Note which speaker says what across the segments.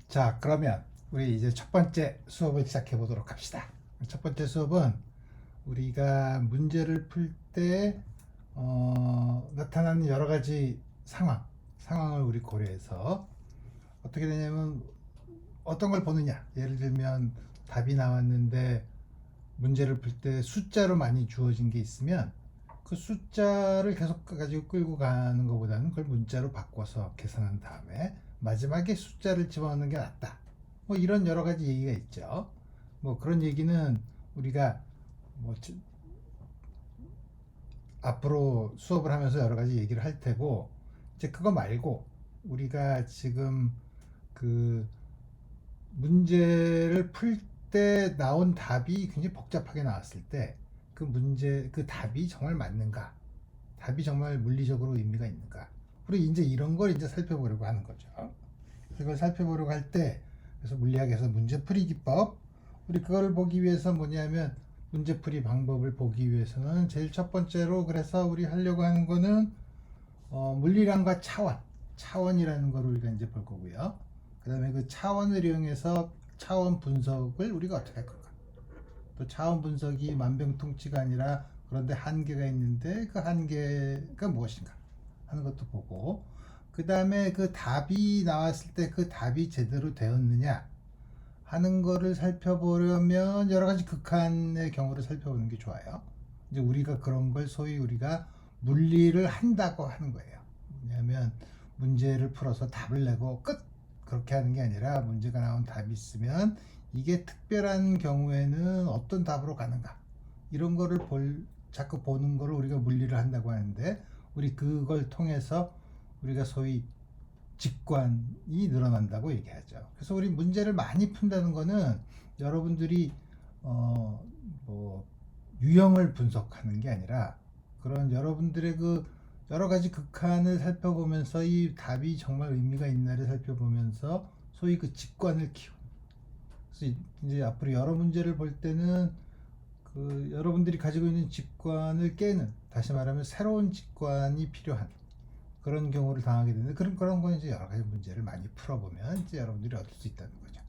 Speaker 1: 자, 그러면 우리 이제 첫 번째 수업을 시작해 보도록 합시다. 첫 번째 수업은 우리가 문제를 풀 때 나타나는 여러 가지 상황을 우리 고려해서 어떻게 되냐면 어떤 걸 보느냐. 예를 들면 답이 나왔는데 문제를 풀 때 숫자로 많이 주어진 게 있으면 그 숫자를 계속 가지고 끌고 가는 것보다는 그걸 문자로 바꿔서 계산한 다음에 마지막에 숫자를 집어넣는 게 낫다. 뭐 이런 여러 가지 얘기가 있죠. 뭐 그런 얘기는 우리가 뭐 앞으로 수업을 하면서 여러 가지 얘기를 할 테고, 이제 그거 말고 우리가 지금 그 문제를 풀 때 나온 답이 굉장히 복잡하게 나왔을 때 그 문제, 그 답이 정말 맞는가? 답이 정말 물리적으로 의미가 있는가? 그리고 이제 이런 걸 이제 살펴보려고 하는 거죠. 이걸 살펴보려고 할 때, 그래서 물리학에서 문제풀이 기법, 우리 그걸 보기 위해서 뭐냐면 문제풀이 방법을 보기 위해서는 제일 첫 번째로 그래서 우리 하려고 하는 거는 물리량과 차원이라는 걸 우리가 이제 볼 거고요. 그 다음에 그 차원을 이용해서 차원 분석을 우리가 어떻게 할 건가? 또 차원 분석이 만병통치가 아니라 그런데 한계가 있는데 그 한계가 무엇인가 하는 것도 보고, 그 다음에 그 답이 나왔을 때 그 답이 제대로 되었느냐 하는 거를 살펴보려면 여러 가지 극한의 경우를 살펴보는 게 좋아요. 이제 우리가 그런 걸 소위 우리가 물리를 한다고 하는 거예요. 왜냐하면 문제를 풀어서 답을 내고 끝 그렇게 하는 게 아니라 문제가 나온 답이 있으면 이게 특별한 경우에는 어떤 답으로 가는가 이런 거를 자꾸 보는 거를 우리가 물리를 한다고 하는데, 우리 그걸 통해서 우리가 소위 직관이 늘어난다고 얘기하죠. 그래서 우리 문제를 많이 푼다는 거는 여러분들이 뭐 유형을 분석하는 게 아니라 그런 여러분들의 그 여러 가지 극한을 살펴보면서 이 답이 정말 의미가 있나를 살펴보면서 소위 그 직관을 키우는. 그래서 이제 앞으로 여러 문제를 볼 때는 그 여러분들이 가지고 있는 직관을 깨는, 다시 말하면 새로운 직관이 필요한 그런 경우를 당하게 되는데, 그런 건 이제 여러 가지 문제를 많이 풀어보면 이제 여러분들이 얻을 수 있다는 거죠.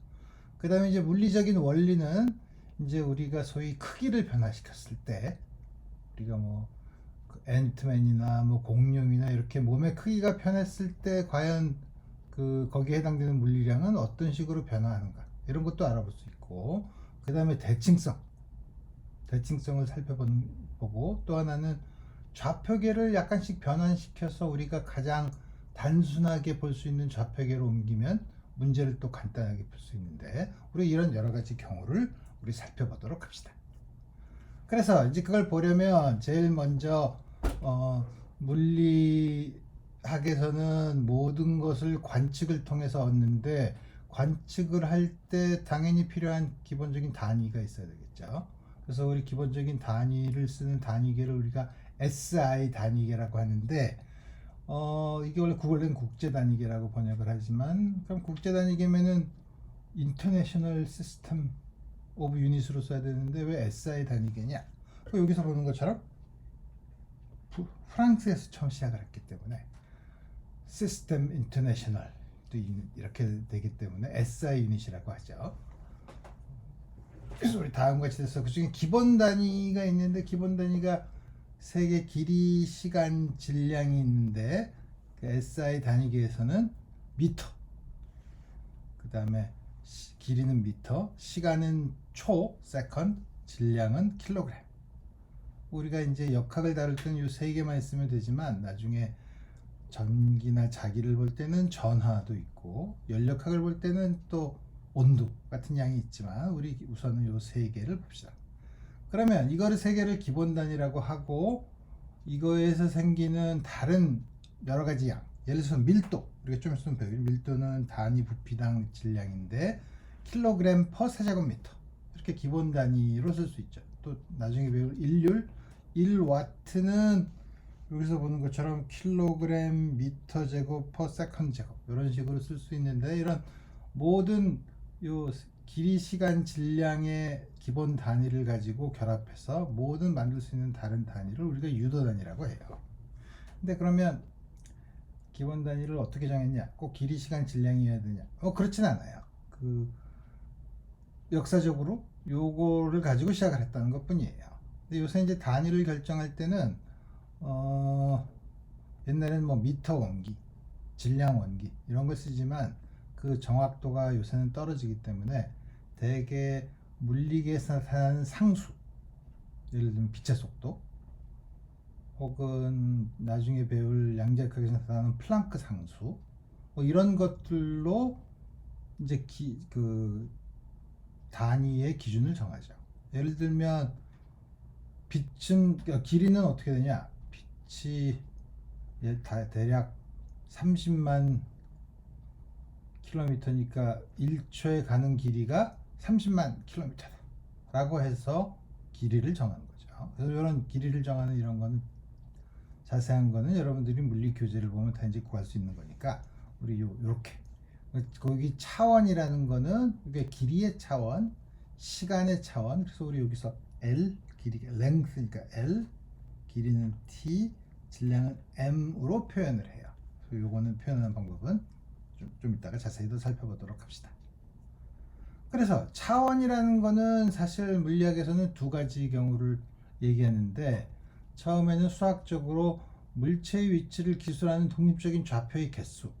Speaker 1: 그 다음에 이제 물리적인 원리는 이제 우리가 소위 크기를 변화시켰을 때, 우리가 뭐 앤트맨이나 뭐 공룡이나 이렇게 몸의 크기가 변했을 때 과연 그 거기에 해당되는 물리량은 어떤 식으로 변화하는가 이런 것도 알아볼 수 있고, 그 다음에 대칭성을 살펴보고, 또 하나는 좌표계를 약간씩 변환시켜서 우리가 가장 단순하게 볼 수 있는 좌표계로 옮기면 문제를 또 간단하게 풀 수 있는데, 우리 이런 여러 가지 경우를 우리 살펴보도록 합시다. 그래서 이제 그걸 보려면 제일 먼저 물리학에서는 모든 것을 관측을 통해서 얻는데, 관측을 할 때 당연히 필요한 기본적인 단위가 있어야 되겠죠. 그래서 우리 기본적인 단위를 쓰는 단위계를 우리가 SI 단위계라고 하는데, 이게 원래 구글은 국제 단위계라고 번역을 하지만, 그럼 국제 단위계면은 International System of Unit으로 써야 되는데 왜 SI 단위계냐? 여기서 보는 것처럼 프랑스에서 처음 시작을 했기 때문에 System International 이렇게 되기 때문에 SI 유닛이라고 하죠. 그래서 우리 다음과 같이 돼서 그 중에 기본 단위가 있는데, 기본 단위가 세계 길이, 시간, 질량이 있는데 그 SI 단위계에서는 미터, 그 다음에 길이는 미터, 시간은 초, 세컨드, 질량은 킬로그램. 우리가 이제 역학을 다룰 때는 이 세 개만 있으면 되지만, 나중에 전기나 자기를 볼 때는 전하도 있고, 연력학을 볼 때는 또 온도 같은 양이 있지만, 우리 우선은 이 세 개를 봅시다. 그러면 이거를 세 개를 기본 단위라고 하고, 이거에서 생기는 다른 여러 가지 양, 예를 들어서 밀도, 우리가 좀 있으면 배울 밀도는 단위 부피당 질량인데 킬로그램 퍼 세제곱미터, 이렇게 기본 단위로 쓸 수 있죠. 또 나중에 배울 일률, 1와트는 여기서 보는 것처럼 킬로그램 미터 제곱 퍼 세컨드 제곱, 이런 식으로 쓸 수 있는데, 이런 모든 요 길이, 시간, 질량의 기본 단위를 가지고 결합해서 모든 만들 수 있는 다른 단위를 우리가 유도 단위라고 해요. 근데 그러면 기본 단위를 어떻게 정했냐? 꼭 길이, 시간, 질량이어야 되냐? 그렇진 않아요. 그 역사적으로 요거를 가지고 시작을 했다는 것뿐이에요. 근데 요새 이제 단위를 결정할 때는 옛날에는 뭐 미터 원기, 질량 원기 이런 걸 쓰지만 그 정확도가 요새는 떨어지기 때문에 대개 물리계에서 나타나는 상수, 예를 들면 빛의 속도, 혹은 나중에 배울 양자역학에서 나타나는 플랑크 상수, 뭐 이런 것들로 이제 그 단위의 기준을 정하죠. 예를 들면 빛은 길이는 어떻게 되냐? 빛이 대략 30만 킬로미터니까 1초에 가는 길이가 30만 킬로미터라고 해서 길이를 정하는 거죠. 그래서 이런 길이를 정하는 이런 거는 자세한 거는 여러분들이 물리 교재를 보면 다 이제 구할 수 있는 거니까 우리 요렇게 거기 차원이라는 거는 이게 길이의 차원, 시간의 차원. 그래서 우리 여기서 L 길이가 length니까 L, 길이는 T, 질량은 M으로 표현을 해요. 그래서 요거는 표현하는 방법은 좀 이따가 자세히 더 살펴보도록 합시다. 그래서 차원이라는 거는 사실 물리학에서는 두 가지 경우를 얘기하는데, 처음에는 수학적으로 물체의 위치를 기술하는 독립적인 좌표의 개수,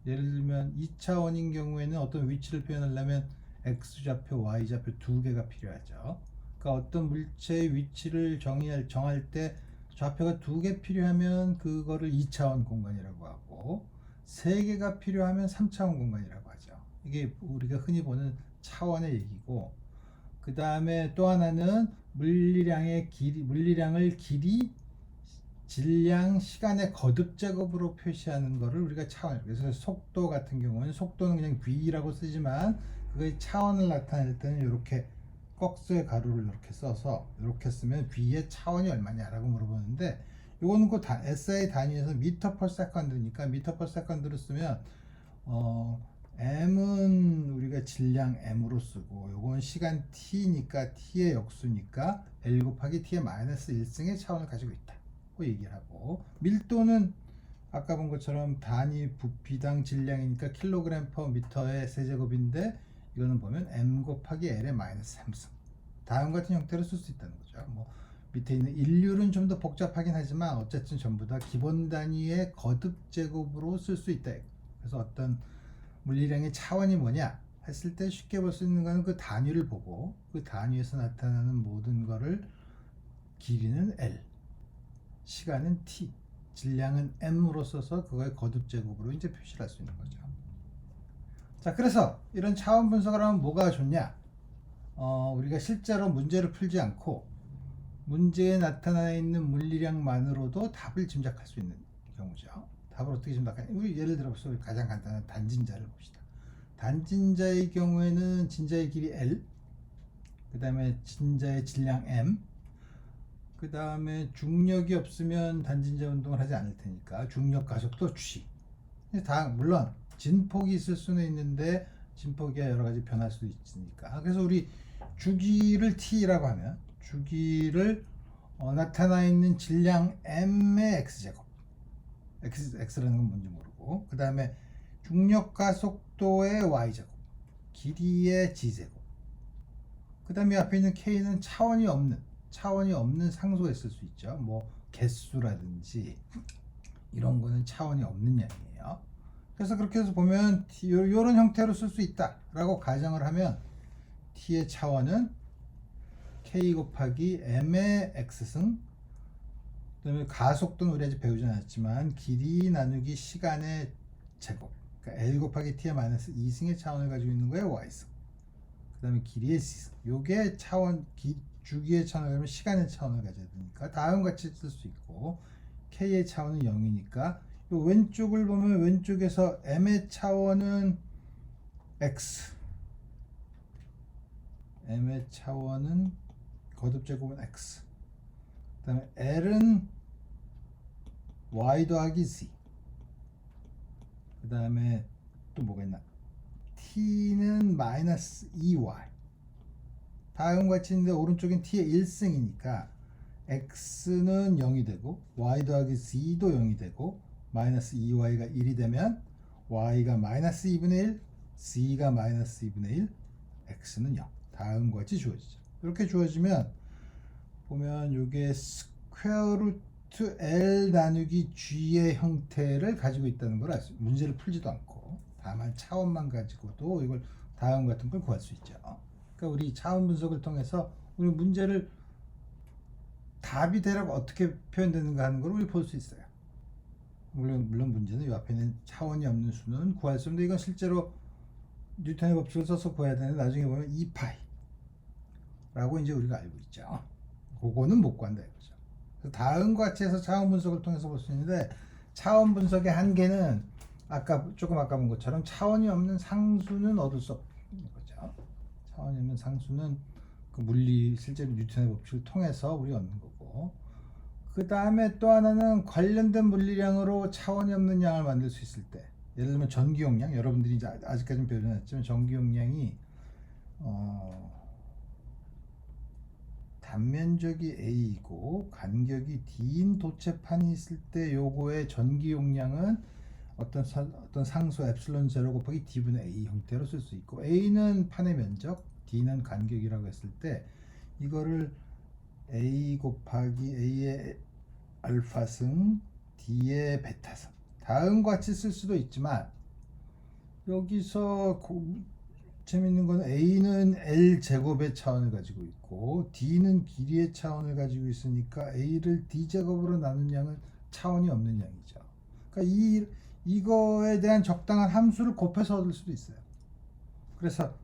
Speaker 1: 예를 들면 2차원인 경우에는 어떤 위치를 표현하려면 X좌표, Y좌표 두 개가 필요하죠. 그러니까 어떤 물체의 위치를 정할 때 좌표가 두 개 필요하면 그거를 2차원 공간이라고 하고, 세 개가 필요하면 3차원 공간이라고 하죠. 이게 우리가 흔히 보는 차원의 얘기고, 그 다음에 또 하나는 물리량을 길이, 질량, 시간의 거듭 제곱으로 표시하는 거를 우리가 차원. 그래서 속도 같은 경우는 속도는 그냥 V라고 쓰지만 그거의 차원을 나타낼 때는 이렇게 꺽쇠 가루를 이렇게 써서 이렇게 쓰면 V의 차원이 얼마냐라고 물어보는데, 이거는 그 SI 단위에서 미터 퍼 세컨드니까 미터 퍼 세컨드로 쓰면 M은 우리가 질량 M으로 쓰고, 요건 시간 T니까 T의 역수니까 L 곱하기 T의 마이너스 1승의 차원을 가지고 있다 고 얘기를 하고, 밀도는 아까 본 것처럼 단위 부피당 질량이니까 킬로그램 퍼 미터의 세제곱인데, 이거는 보면 M 곱하기 L의 마이너스 3승, 다음 같은 형태로 쓸 수 있다는 거죠. 뭐 밑에 있는 일률은 좀 더 복잡하긴 하지만 어쨌든 전부 다 기본 단위의 거듭 제곱으로 쓸 수 있다. 그래서 어떤 물리량의 차원이 뭐냐 했을 때 쉽게 볼 수 있는 거는 그 단위를 보고, 그 단위에서 나타나는 모든 거를 길이는 L, 시간은 T, 질량은 M으로 써서 그거의 거듭 제곱으로 이제 표시를 할 수 있는 거죠. 자, 그래서 이런 차원 분석을 하면 뭐가 좋냐? 우리가 실제로 문제를 풀지 않고 문제에 나타나 있는 물리량만으로도 답을 짐작할 수 있는 경우죠. 답을 어떻게 짐작하냐? 우리 예를 들어서 가장 간단한 단진자를 봅시다. 단진자의 경우에는 진자의 길이 L, 그 다음에 진자의 질량 M, 그 다음에 중력이 없으면 단진자 운동을 하지 않을 테니까 중력 가속도 G. 다 물론 진폭이 있을 수는 있는데 진폭이 여러 가지 변할 수도 있으니까. 그래서 우리 주기를 T라고 하면 주기를 나타나 있는 질량 M의 X제곱, X라는 건 뭔지 모르고, 그 다음에 중력 가속도의 Y제곱, 길이의 G제곱, 그 다음에 앞에 있는 K는 차원이 없는 상수가 있을 수 있죠. 뭐 개수라든지 이런 거는 차원이 없는 양이에요. 그래서 그렇게 해서 보면 이런 형태로 쓸 수 있다라고 가정을 하면 T의 차원은 K 곱하기 M의 X승, 그 다음에 가속도는 우리 아직 배우지 않았지만 길이 나누기 시간의 제곱, 그러니까 L 곱하기 T의 마이너스 2승의 차원을 가지고 있는 거예요. Y승. 그 다음에 길이의 C승. 요게 차원, 주기의 차원을 가지면 시간의 차원을 가져야 되니까 다음 같이 쓸 수 있고, K의 차원은 0이니까 요 왼쪽을 보면 왼쪽에서 M의 차원은 X, M의 차원은 거듭제곱은 X, 그 다음에 L은 Y 더하기 Z, 그 다음에 또 뭐가 있나, T는 마이너스 2Y, 다음 같이 있는데 오른쪽엔 T의 1승이니까 X는 0이 되고 Y 더하기 Z도 0이 되고 마이너스 2Y가 1이 되면 Y가 마이너스 2분의 1, c가 마이너스 2분의 1, x는 0. 다음과 같이 주어지죠. 이렇게 주어지면 보면 이게 스퀘어 루트 L 나누기 G의 형태를 가지고 있다는 걸 알 수 있어요. 문제를 풀지도 않고 다만 차원만 가지고도 이걸 다음 같은 걸 구할 수 있죠. 그러니까 우리 차원 분석을 통해서 우리 문제를 답이 대략 어떻게 표현되는가 하는 걸 우리 볼 수 있어요. 물론 문제는 이 앞에 있는 차원이 없는 수는 구할 수 없는데 이건 실제로 뉴턴의 법칙을 써서 구해야 되는데 나중에 보면 2파이라고 이제 우리가 알고 있죠. 그거는 못 구한다 이거죠. 그래서 다음과 같이 해서 차원 분석을 통해서 볼 수 있는데 차원 분석의 한계는 아까 본 것처럼 차원이 없는 상수는 얻을 수 없는 거죠. 차원이 없는 상수는 그 물리 실제로 뉴턴의 법칙을 통해서 우리 얻는 거고 그 다음에 또 하나는 관련된 물리량으로 차원이 없는 양을 만들 수 있을 때 예를 들면 전기 용량 여러분들이 이제 아직까지는 배우지 않았지만 전기 용량이 단면적이 A이고 간격이 D인 도체판이 있을 때 요거의 전기 용량은 어떤 상수 엡실론 제로 곱하기 D분의 A 형태로 쓸 수 있고 A는 판의 면적, D는 간격이라고 했을 때 이거를 A 곱하기 A의 알파승 D의 베타승 다음과 같이 쓸 수도 있지만 여기서 재밌는 건 A는 L 제곱의 차원을 가지고 있고 D는 길이의 차원을 가지고 있으니까 A를 D 제곱으로 나눈 양은 차원이 없는 양이죠. 그러니까 이거에 대한 적당한 함수를 곱해서 얻을 수도 있어요. 그래서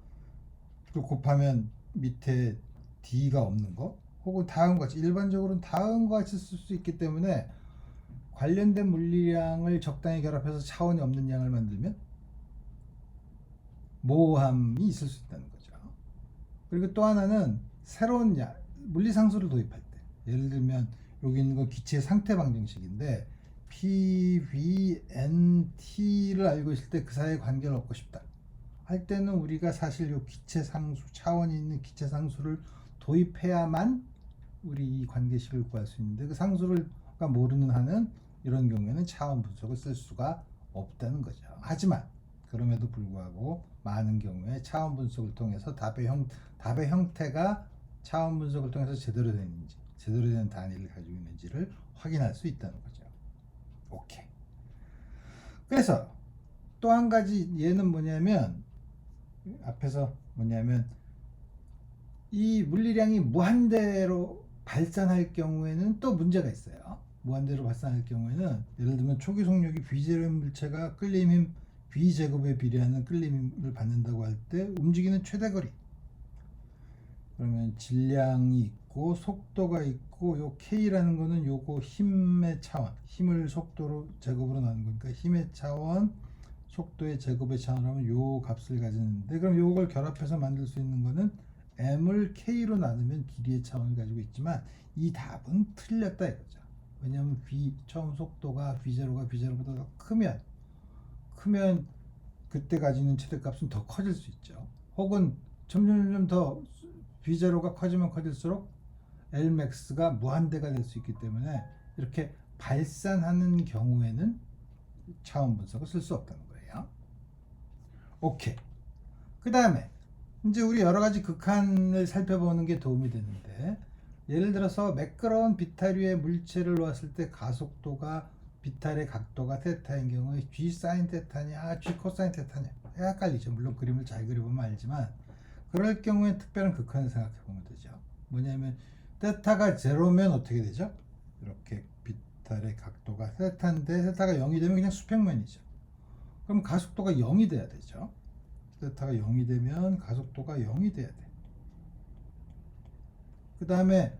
Speaker 1: 그 곱하면 밑에 D가 없는 거 혹은 다음과 같이 일반적으로는 다음과 같이 쓸 수 있기 때문에 관련된 물리량을 적당히 결합해서 차원이 없는 양을 만들면 모호함이 있을 수 있다는 거죠. 그리고 또 하나는 새로운 물리상수를 도입할 때 예를 들면 여기 있는 건 기체의 상태 방정식인데 P, V, N, T를 알고 있을 때 그 사이의 관계를 얻고 싶다 할 때는 우리가 사실 요 기체 상수 차원이 있는 기체 상수를 도입해야만 우리 이 관계식을 구할 수 있는데 그 상수를 모르는 한은 이런 경우에는 차원 분석을 쓸 수가 없다는 거죠. 하지만 그럼에도 불구하고 많은 경우에 차원 분석을 통해서 답의 형태가 차원 분석을 통해서 제대로 되는지 제대로 된 단위를 가지고 있는지를 확인할 수 있다는 거죠. 오케이. 그래서 또 한 가지 얘는 뭐냐면 앞에서 이 물리량이 무한대로 발산할 경우에는 또 문제가 있어요. 무한대로 발산할 경우에는 예를 들면 초기 속력이 V제곱 물체가 끌림 힘 V제곱에 비례하는 끌림 힘을 받는다고 할 때 움직이는 최대 거리 그러면 질량이 있고 속도가 있고 요 K라는 거는 요거 힘의 차원 힘을 속도로 제곱으로 나눈 거니까 힘의 차원 속도의 제곱의 차원을 하면 요 값을 가지는데 그럼 요걸 결합해서 만들 수 있는 거는 M을 K로 나누면 길이의 차원을 가지고 있지만 이 답은 틀렸다 이거죠. 왜냐하면 처음 속도가 V0가 V0보다 더 크면 그때 가지는 최대값은 더 커질 수 있죠. 혹은 점점 더 V0가 커지면 커질수록 Lmax가 무한대가 될 수 있기 때문에 이렇게 발산하는 경우에는 차원 분석을 쓸 수 없다는 거예요. 오케이. 그 다음에 이제 우리 여러 가지 극한을 살펴보는 게 도움이 되는데 예를 들어서 매끄러운 비타류의 물체를 놓았을 때 가속도가 비탈의 각도가 테타인 경우에 G 사인 테타냐 G 코사인 테타냐 헷갈리죠. 물론 그림을 잘 그려보면 알지만 그럴 경우에 특별한 극한을 생각해 보면 되죠. 뭐냐면 테타가 제로면 어떻게 되죠? 이렇게 비탈의 각도가 테타인데 테타가 0이 되면 그냥 수평면이죠. 그럼 가속도가 0이 돼야 되죠. 테타가 0이 되면 가속도가 0이 돼야 돼. 그 다음에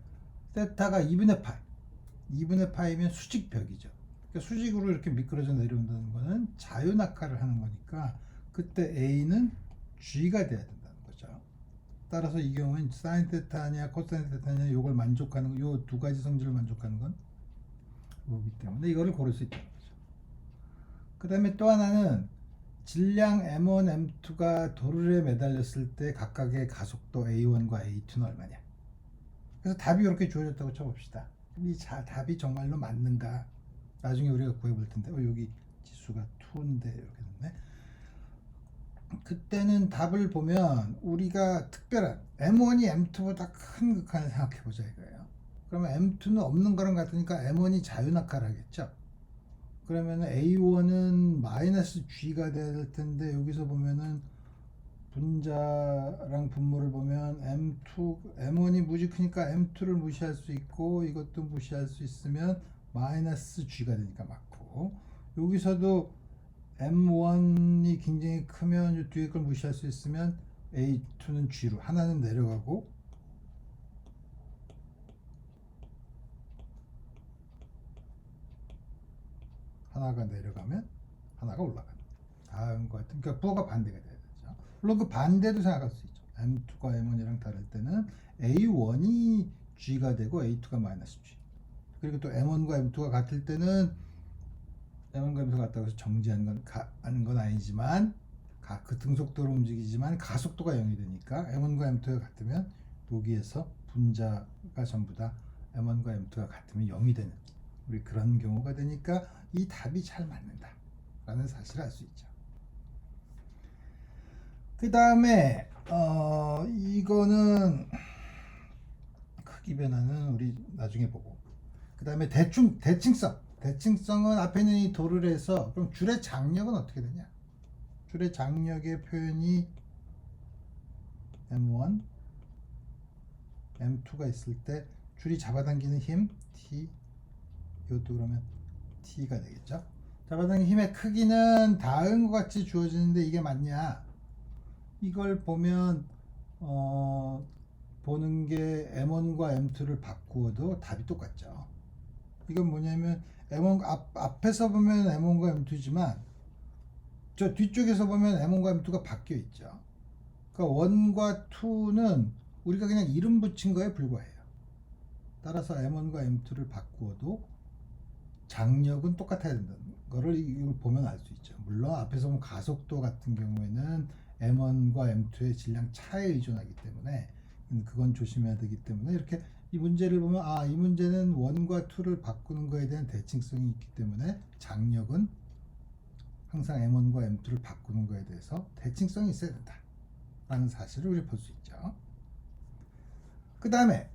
Speaker 1: 테타가 2분의 파이면 수직벽이죠. 그러니까 수직으로 이렇게 미끄러져 내려온다는 거는 자유낙하를 하는 거니까 그때 A는 G가 돼야 된다는 거죠. 따라서 이 경우는 사인 테타냐 코사인 테타냐 요걸 만족하는 요 두 가지 성질을 만족하는 건 뭐기 때문에 이거를 고를 수 있다는 거죠. 그 다음에 또 하나는 질량 M1, M2가 도르래 매달렸을 때 각각의 가속도 A1과 A2는 얼마냐. 그래서 답이 이렇게 주어졌다고 쳐봅시다. 이 답이 정말로 맞는가? 나중에 우리가 구해볼 텐데 여기 지수가 2인데 이렇게 됐네. 그때는 답을 보면 우리가 특별한 M1이 M2보다 큰 극한을 생각해 보자 이거예요. 그러면 M2는 없는 거랑 같으니까 M1이 자유낙하라겠죠. 그러면 A1은 마이너스 G가 돼야 될 텐데 여기서 보면은 분자랑 분모를 보면 M1이 무지 크니까 M2를 무시할 수 있고 이것도 무시할 수 있으면 마이너스 G가 되니까 맞고, 여기서도 M1이 굉장히 크면 이 뒤에 걸 무시할 수 있으면 A2는 G로 하나는 내려가고 하나가 내려가면 하나가 올라가는 다음 것 같은, 그러니까 부호가 반대가 돼야 되죠. 물론 그 반대도 생각할 수 있죠. M2가 M1이랑 다를 때는 A1이 G가 되고 A2가 마이너스 G, 그리고 또 M1과 M2가 같을 때는 M1과 M2가 같다고 해서 정지하는 건 아니지만 그 등속도로 움직이지만 가속도가 0이 되니까 M1과 M2가 같으면 여기에서 분자가 전부 다 M1과 M2가 같으면 0이 되는 우리 그런 경우가 되니까 이 답이 잘 맞는다 라는 사실을 알 수 있죠. 그 다음에 이거는 크기 변화는 우리 나중에 보고, 그 다음에 대칭성은 앞에 있는 이 도를 해서, 그럼 줄의 장력은 어떻게 되냐? 줄의 장력의 표현이 M1, M2가 있을 때 줄이 잡아당기는 힘 T, 이것도 그러면 T가 되겠죠. 잡아당기는 힘의 크기는 다음과 같이 주어지는데 이게 맞냐? 이걸 보면 보는 게 M1과 M2를 바꾸어도 답이 똑같죠. 이건 뭐냐면 M1 앞에서 보면 M1과 M2지만 저 뒤쪽에서 보면 M1과 M2가 바뀌어 있죠. 그러니까 1과 2는 우리가 그냥 이름 붙인 거에 불과해요. 따라서 M1과 M2를 바꾸어도 장력은 똑같아야 된다는 거를 이걸 보면 알 수 있죠. 물론 앞에서 보면 가속도 같은 경우에는 M1과 M2의 질량 차에 의존하기 때문에 그건 조심해야 되기 때문에 이렇게 이 문제를 보면 이 문제는 1과 2를 바꾸는 거에 대한 대칭성이 있기 때문에 장력은 항상 M1과 M2를 바꾸는 거에 대해서 대칭성이 있어야 된다 라는 사실을 우리 볼 수 있죠. 그 다음에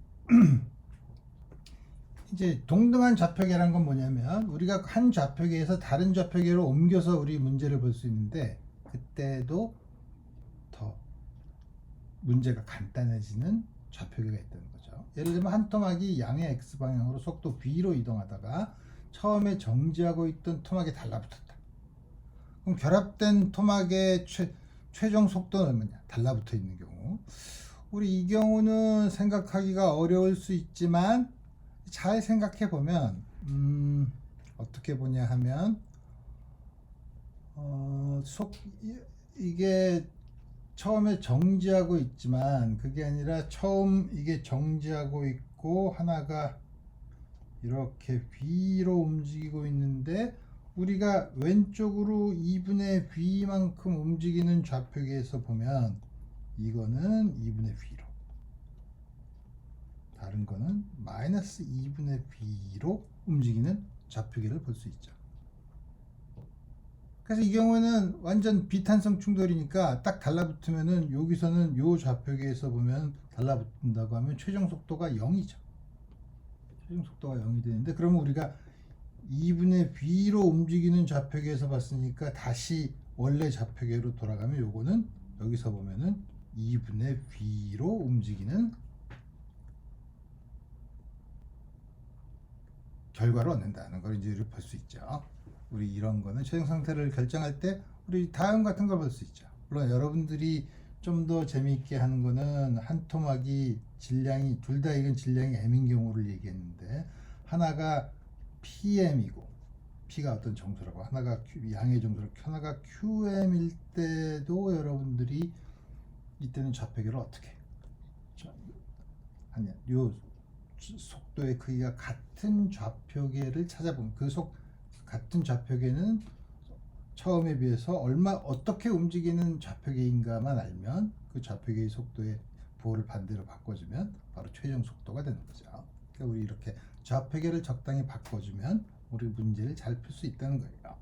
Speaker 1: 이제 동등한 좌표계라는 건 뭐냐면 우리가 한 좌표계에서 다른 좌표계로 옮겨서 우리 문제를 볼 수 있는데 그때도 더 문제가 간단해지는 좌표계가 있다는 거죠. 예를 들면 한 토막이 양의 X방향으로 속도 V로 이동하다가 처음에 정지하고 있던 토막에 달라붙었다. 그럼 결합된 토막의 최종 속도는 얼마냐? 달라붙어 있는 경우. 우리 이 경우는 생각하기가 어려울 수 있지만 잘 생각해 보면 어떻게 보냐 하면 이게 처음에 정지하고 있지만 그게 아니라 처음 이게 정지하고 있고 하나가 이렇게 V로 움직이고 있는데 우리가 왼쪽으로 2분의 V만큼 움직이는 좌표계에서 보면 이거는 2분의 V로, 다른 거는 마이너스 2분의 V로 움직이는 좌표계를 볼 수 있죠. 그래서 이 경우에는 완전 비탄성 충돌이니까 딱 달라붙으면은 여기서는 요 좌표계에서 보면 달라붙는다고 하면 최종 속도가 0이죠. 최종 속도가 0이 되는데 그러면 우리가 2분의 V로 움직이는 좌표계에서 봤으니까 다시 원래 좌표계로 돌아가면 요거는 여기서 보면은 2분의 V로 움직이는 결과를 얻는다는 걸 이제 볼 수 있죠. 우리 이런 거는 최종 상태를 결정할 때 우리 다음 같은 걸 볼 수 있죠. 물론 여러분들이 좀 더 재미있게 하는 거는 한 토막이 질량이 둘 다 이건 질량이 M인 경우를 얘기했는데 하나가 PM이고 P가 어떤 정수라고 하나가 양의 정수라고 하나가 QM일 때도 여러분들이 이때는 좌표계를 어떻게 하냐, 요 속도의 크기가 같은 좌표계를 찾아보면 같은 좌표계는 처음에 비해서 어떻게 움직이는 좌표계인가만 알면 그 좌표계의 속도의 부호를 반대로 바꿔주면 바로 최종 속도가 되는 거죠. 그러니까 우리 이렇게 좌표계를 적당히 바꿔주면 우리 문제를 잘 풀 수 있다는 거예요.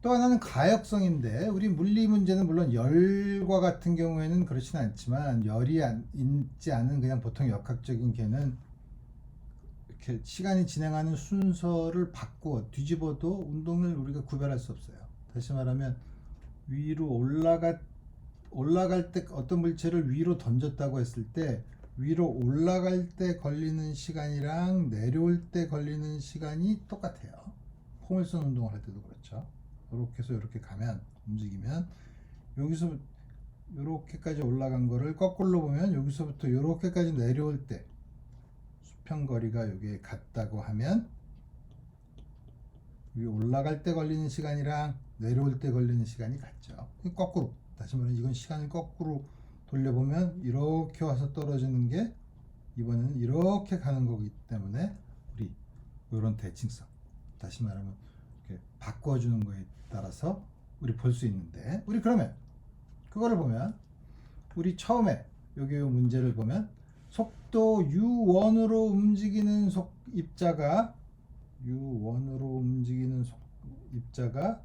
Speaker 1: 또 하나는 가역성인데 우리 물리 문제는 물론 열과 같은 경우에는 그렇지는 않지만 열이 있지 않은 그냥 보통 역학적인 개는 이렇게 시간이 진행하는 순서를 바꾸어 뒤집어도 운동을 우리가 구별할 수 없어요. 다시 말하면 위로 올라갈 때 어떤 물체를 위로 던졌다고 했을 때 위로 올라갈 때 걸리는 시간이랑 내려올 때 걸리는 시간이 똑같아요. 포물선 운동을 할 때도 그렇죠. 이렇게 해서 이렇게 가면 움직이면 여기서 이렇게까지 올라간 거를 거꾸로 보면 여기서부터 이렇게까지 내려올 때 수평거리가 여기에 같다고 하면 위 올라갈 때 걸리는 시간이랑 내려올 때 걸리는 시간이 같죠. 거꾸로 다시 말하면 이건 시간을 거꾸로 돌려보면 이렇게 와서 떨어지는 게 이번에는 이렇게 가는 거기 때문에 우리 이런 대칭성 다시 말하면 이렇게 바꿔주는 거에 따라서 우리 볼 수 있는데 우리 그러면 그거를 보면 우리 처음에 여기 문제를 보면 속도 u1으로 움직이는 입자가 u1으로 움직이는 입자가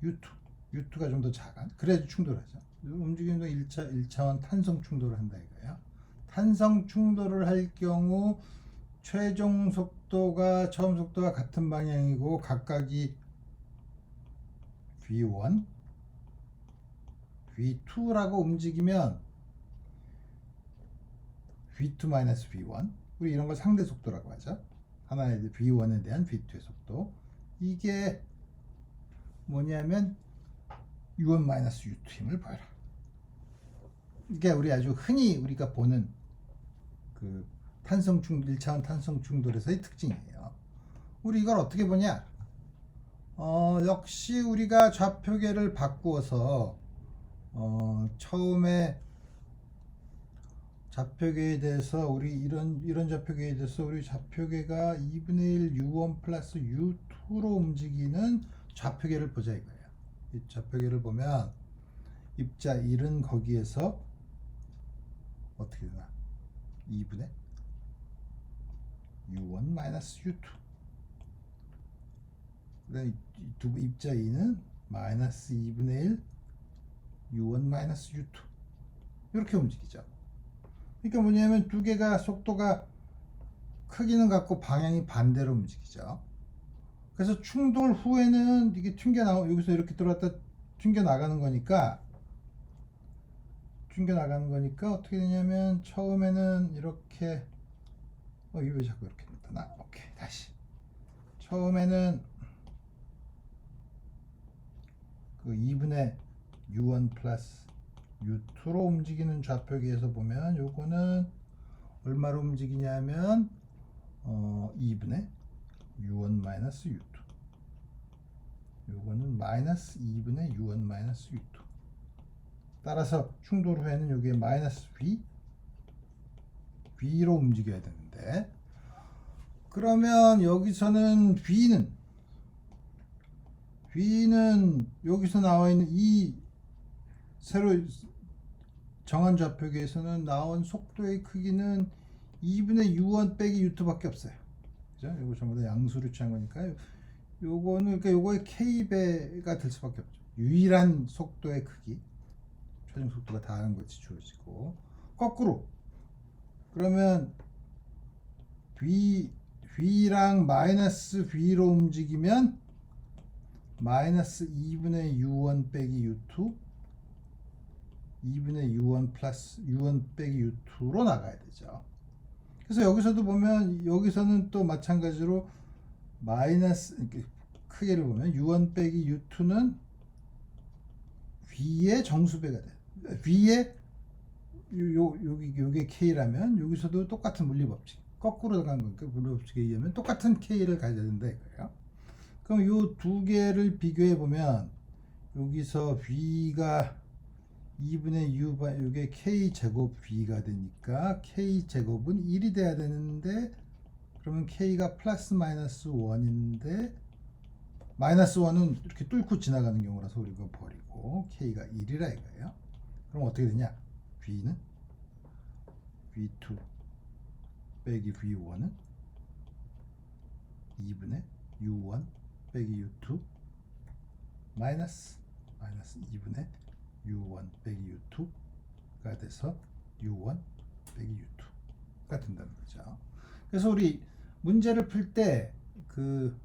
Speaker 1: U2가 좀 더 작아. 그래야지 충돌하죠. 움직이는 동 1차원 탄성 충돌을 한다 이거예요. 탄성 충돌을 할 경우 최종 속도가 처음 속도와 같은 방향이고 각각이 V1, V2라고 움직이면 V2-V1 우리 이런 걸 상대 속도라고 하죠. 하나의 V1에 대한 V2의 속도 이게 뭐냐면 U1-U2 힘을 보여라. 이게 우리 아주 흔히 우리가 보는 그 탄성 충돌 1차원 탄성 충돌에서의 특징이에요. 우리 이걸 어떻게 보냐? 역시 우리가 좌표계를 바꾸어서 처음에 좌표계에 대해서 우리 이런 좌표계에 대해서 우리 좌표계가 2분의 1 U1 플러스 U2로 움직이는 좌표계를 보자 이거예요. 이 좌표계를 보면 입자 1은 거기에서 어떻게 되나? 2분의 U1 마이너스 U2 그다음에 입자 2는 마이너스 2분의 1 U1 마이너스 U2 이렇게 움직이죠. 그러니까 뭐냐면 두 개가 속도가 크기는 같고 방향이 반대로 움직이죠. 그래서 충돌 후에는 이게 여기서 이렇게 들어왔다 튕겨 나가는 거니까 어떻게 되냐면 처음에는 이렇게 이게 왜 자꾸 이렇게 나타나? 오케이 다시 처음에는 그 2분의 U1 플러스 U2로 움직이는 좌표계에서 보면 요거는 얼마로 움직이냐면 2분의 U1 마이너스 U2 요거는 마이너스 2분의 U1 마이너스 U2 따라서 충돌 후에는 여기에 마이너스 V로 움직여야 되는데 그러면 여기서는 V는 여기서 나와 있는 이 새로 정한 좌표계에서는 나온 속도의 크기는 2분의 U1 빼기 U2밖에 없어요. 그죠? 이거 전부 다 양수를 취한 거니까 요거는 그러니까 요거의 K배가 될 수밖에 없죠. 유일한 속도의 크기 최종 속도가 다른 것이 주어지고 거꾸로 그러면 V랑 마이너스 V로 움직이면 마이너스 2분의 U1 빼기 U2 2분의 U1 플러스 U1 빼기 U2로 나가야 되죠. 그래서 여기서도 보면 여기서는 또 마찬가지로 마이너스 크게를 보면 U1 빼기 U2는 V의 정수배가 돼요. V의 요게 K라면 여기서도 똑같은 물리법칙 거꾸로 가는 거니까 물리법칙에 의하면 똑같은 K를 가져야 된다 이거예요. 그럼 요 두 개를 비교해 보면 여기서 V가 2분의 U 이게 K 제곱 V가 되니까 K 제곱은 1이 돼야 되는데 그러면 K가 플러스 마이너스 1인데 마이너스 1은 이렇게 뚫고 지나가는 경우라서 우리가 버리고 K가 1이라 이거예요. 그럼 어떻게 되냐? V는 V2 빼기 V1은 2분의 u1 빼기 u2 마이너스 2분의 u1 빼기 u2가 돼서 u1 빼기 u2가 된다는 거죠. 그래서 우리 문제를 풀 때 그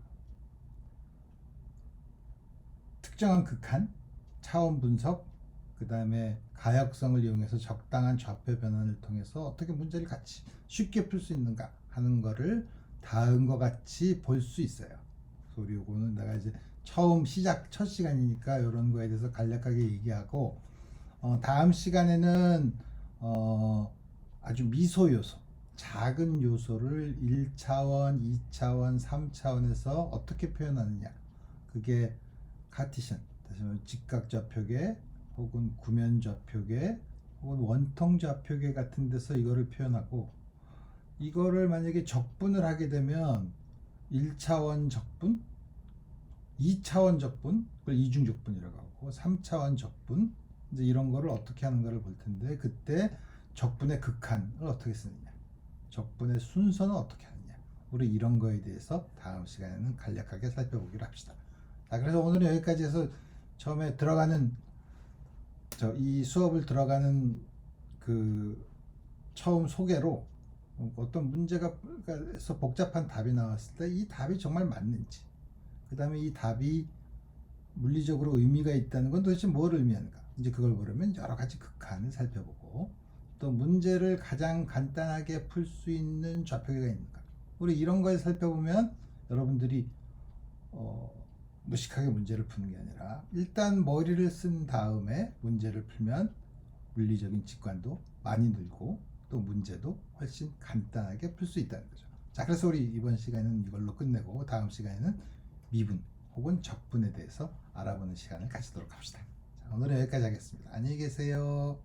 Speaker 1: 특정한 극한, 차원 분석, 그 다음에 가역성을 이용해서 적당한 좌표 변환을 통해서 어떻게 문제를 같이 쉽게 풀 수 있는가 하는 거를 다음과 같이 볼 수 있어요. 그래서 우리 요거는 내가 이제 처음 첫 시간이니까 이런 거에 대해서 간략하게 얘기하고, 다음 시간에는 아주 미소 요소, 작은 요소를 1차원, 2차원, 3차원에서 어떻게 표현하느냐, 그게 카티션, 다시 말하면 직각좌표계 혹은 구면좌표계 혹은 원통좌표계 같은 데서 이거를 표현하고, 이거를 만약에 적분을 하게 되면 1차원 적분, 2차원 적분, 그걸 이중적분이라고 하고, 3차원 적분, 이제 이런 거를 어떻게 하는가를 볼 텐데, 그때 적분의 극한을 어떻게 쓰느냐, 적분의 순서는 어떻게 하느냐, 우리 이런 거에 대해서 다음 시간에는 간략하게 살펴보기로 합시다. 자, 그래서 오늘은 여기까지 해서 처음에 들어가는 이 수업을 들어가는 그 처음 소개로 어떤 문제가에서 복잡한 답이 나왔을 때 이 답이 정말 맞는지, 그 다음에 이 답이 물리적으로 의미가 있다는 건 도대체 뭘 의미하는가, 이제 그걸 보려면 여러 가지 극한을 살펴보고, 또 문제를 가장 간단하게 풀 수 있는 좌표계가 있는가, 우리 이런 걸 살펴보면 여러분들이 무식하게 문제를 푸는 게 아니라 일단 머리를 쓴 다음에 문제를 풀면 물리적인 직관도 많이 늘고 또 문제도 훨씬 간단하게 풀 수 있다는 거죠. 자, 그래서 우리 이번 시간은 이걸로 끝내고 다음 시간에는 미분 혹은 적분에 대해서 알아보는 시간을 가지도록 합시다. 자, 오늘은 여기까지 하겠습니다. 안녕히 계세요.